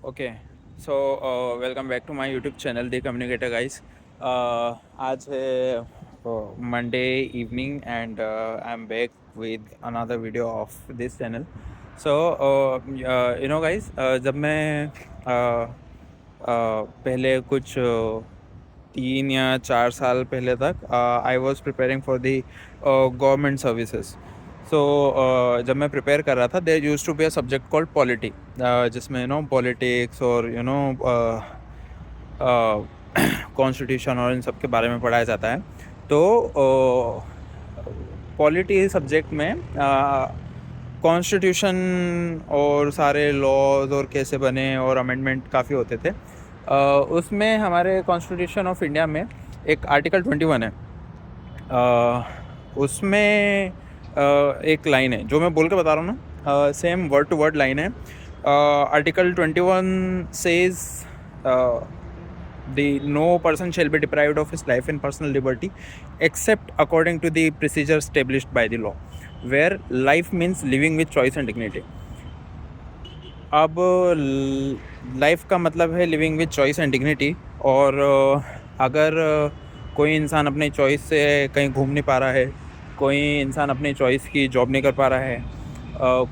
Okay so welcome back to my YouTube channel the communicator guys. आज है Monday evening and I am back with another video of this channel. So guys, जब मैं पहले कुछ 3 या 4 साल पहले तक I was preparing for the government services. So जब मैं प्रिपेयर कर रहा था there used to be a subject called polity, जिसमें पॉलिटिक्स और कॉन्स्टिट्यूशन और इन सब के बारे में पढ़ाया जाता है। तो पॉलिटी सब्जेक्ट में कॉन्स्टिट्यूशन और सारे लॉज और कैसे बने और अमेंडमेंट काफ़ी होते थे। उसमें हमारे कॉन्स्टिट्यूशन ऑफ इंडिया में एक आर्टिकल 21 है। उसमें एक लाइन है जो मैं बोल के बता रहा हूँ ना, same word to word line है। Article 21 says the no person shall be deprived of his life and personal liberty except according to the procedure established by the law, where life means living with choice and dignity. अब life का मतलब है living with choice and dignity. और अगर कोई इंसान अपनी choice से कहीं घूम नहीं पा रहा है, कोई इंसान अपनी चॉइस की जॉब नहीं कर पा रहा है,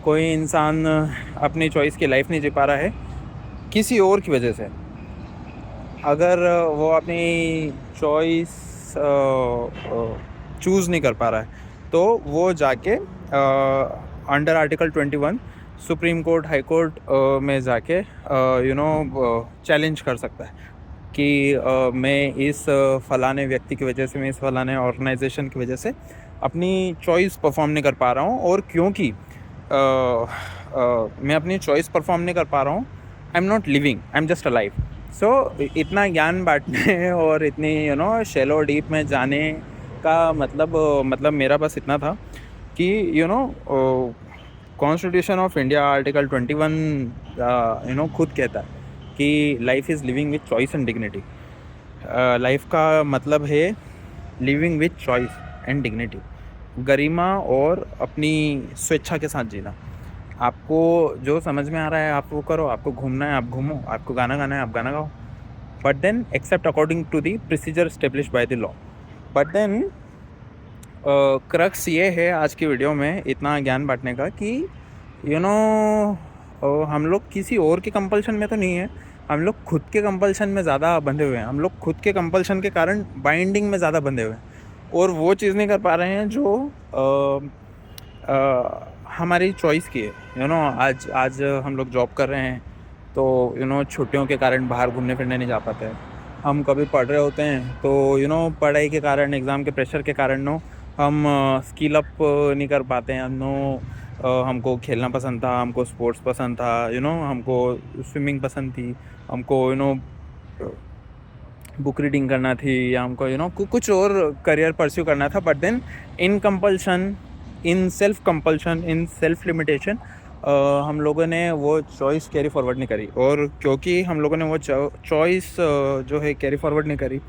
कोई इंसान अपनी चॉइस की लाइफ नहीं जी पा रहा है किसी और की वजह से, अगर वो अपनी चॉइस चूज़ नहीं कर पा रहा है तो वो जाके under article 21 supreme court, high court में जाके चैलेंज कर सकता है कि मैं इस फलाने व्यक्ति की वजह से, मैं इस फलाने ऑर्गेनाइजेशन की वजह से अपनी चॉइस परफॉर्म नहीं कर पा रहा हूँ, और क्योंकि मैं अपनी चॉइस परफॉर्म नहीं कर पा रहा हूँ, I am not living, I am just alive. So इतना ज्ञान बांटने और इतनी शैलो डीप में जाने का मतलब मेरा बस इतना था कि कॉन्स्टिट्यूशन ऑफ इंडिया आर्टिकल 21 खुद कहता है कि life is living with choice and dignity. Life का मतलब है living with choice and dignity, गरिमा और अपनी स्वेच्छा के साथ जीना। आपको जो समझ में आ रहा है आप वो करो, आपको घूमना है आप घूमो, आपको गाना गाना है आप गाना गाओ, but then except according to the procedure establish by the law. But then crux ये है आज की वीडियो में इतना ज्ञान बांटने का कि हम लोग किसी और के कंपल्शन में तो नहीं है, हम लोग खुद के कंपल्शन में ज़्यादा बंधे हुए हैं। हम लोग खुद के कंपल्शन के कारण बाइंडिंग में ज़्यादा बंधे हुए हैं और वो चीज़ नहीं कर पा रहे हैं जो हमारी चॉइस की है। आज हम लोग जॉब कर रहे हैं तो छुट्टियों के कारण बाहर घूमने फिरने नहीं जा पाते हैं। हम कभी पढ़ रहे होते हैं तो पढ़ाई के कारण, एग्ज़ाम के प्रेशर के कारण हम स्किल अप नहीं कर पाते हैं। हमको खेलना पसंद था, हमको स्पोर्ट्स पसंद था, हमको स्विमिंग पसंद थी, हमको बुक रीडिंग करना थी, या हमको कुछ और करियर परस्यू करना था। But then in compulsion, in self compulsion, in self limitation हम लोगों ने वो चॉइस कैरी फॉरवर्ड नहीं करी। और क्योंकि हम लोगों ने वो चॉइस जो है कैरी फॉरवर्ड नहीं करी,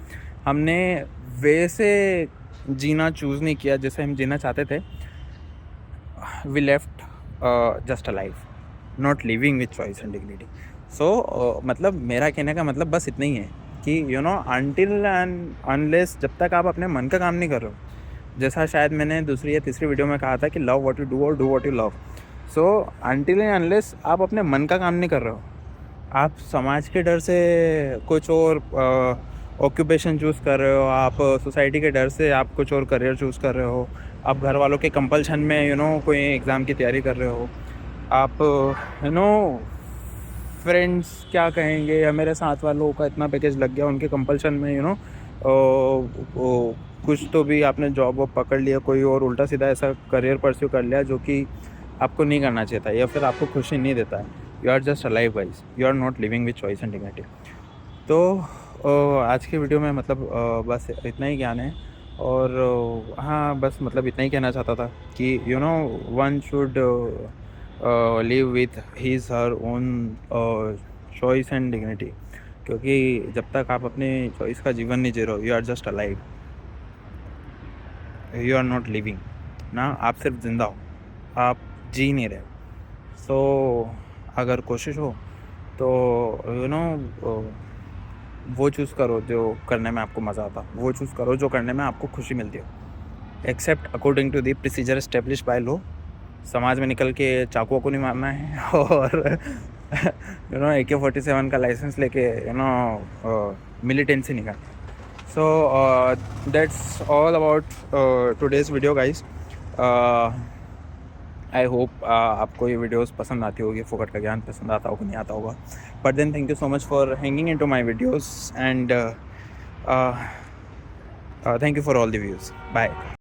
हमने वैसे जीना चूज़ नहीं किया जैसे हम जीना चाहते थे। We left just a life, not living with choice and dignity. So मतलब मेरा कहने का मतलब बस इतना ही है कि अनटिल एंड अनलेस, जब तक आप अपने मन का काम नहीं कर रहे हो, जैसा शायद मैंने दूसरी या तीसरी वीडियो में कहा था कि लव व्हाट यू डू और do what you love. So until and unless आप अपने मन का काम नहीं कर रहे हो, आप समाज के डर से कुछ और ऑक्यूपेशन चूज़ कर रहे हो, आप सोसाइटी के डर से आप कुछ और करियर चूज़ कर रहे हो, आप घर वालों के कंपल्शन में कोई एग्ज़ाम की तैयारी कर रहे हो, आप फ्रेंड्स क्या कहेंगे या मेरे साथ वालों का इतना पैकेज लग गया उनके कंपल्शन में कुछ तो भी आपने जॉब वॉब पकड़ लिया, कोई और उल्टा सीधा ऐसा करियर परस्यू कर लिया जो कि आपको नहीं करना चाहिए था या फिर आपको खुशी नहीं देता है। You are just alive guys, you are not living with choice and dignity. तो आज की वीडियो में बस इतना ही ज्ञान है। और हाँ, बस इतना ही कहना चाहता था कि one should live with his her own choice and dignity, क्योंकि जब तक आप अपने चॉइस का जीवन नहीं जी रहे हो, you are just alive, you are not living ना, आप सिर्फ जिंदा हो, आप जी नहीं रहे। सो अगर कोशिश हो तो यू नो वो चूज़ करो जो करने में आपको मज़ा आता, वो चूज़ करो जो करने में आपको खुशी मिलती हो, except according to the procedure establish by law. समाज में निकल के चाकू वाकू नहीं मारना है और AK-47 का लाइसेंस लेके मिलिटेंसी नहीं करना। So that's all about today's video guys. I hope आपको ये वीडियोस पसंद आती होगी, फोकट का ज्ञान पसंद आता होगा, नहीं आता होगा, but then thank you so much for hanging into my videos and thank you for all the views. Bye.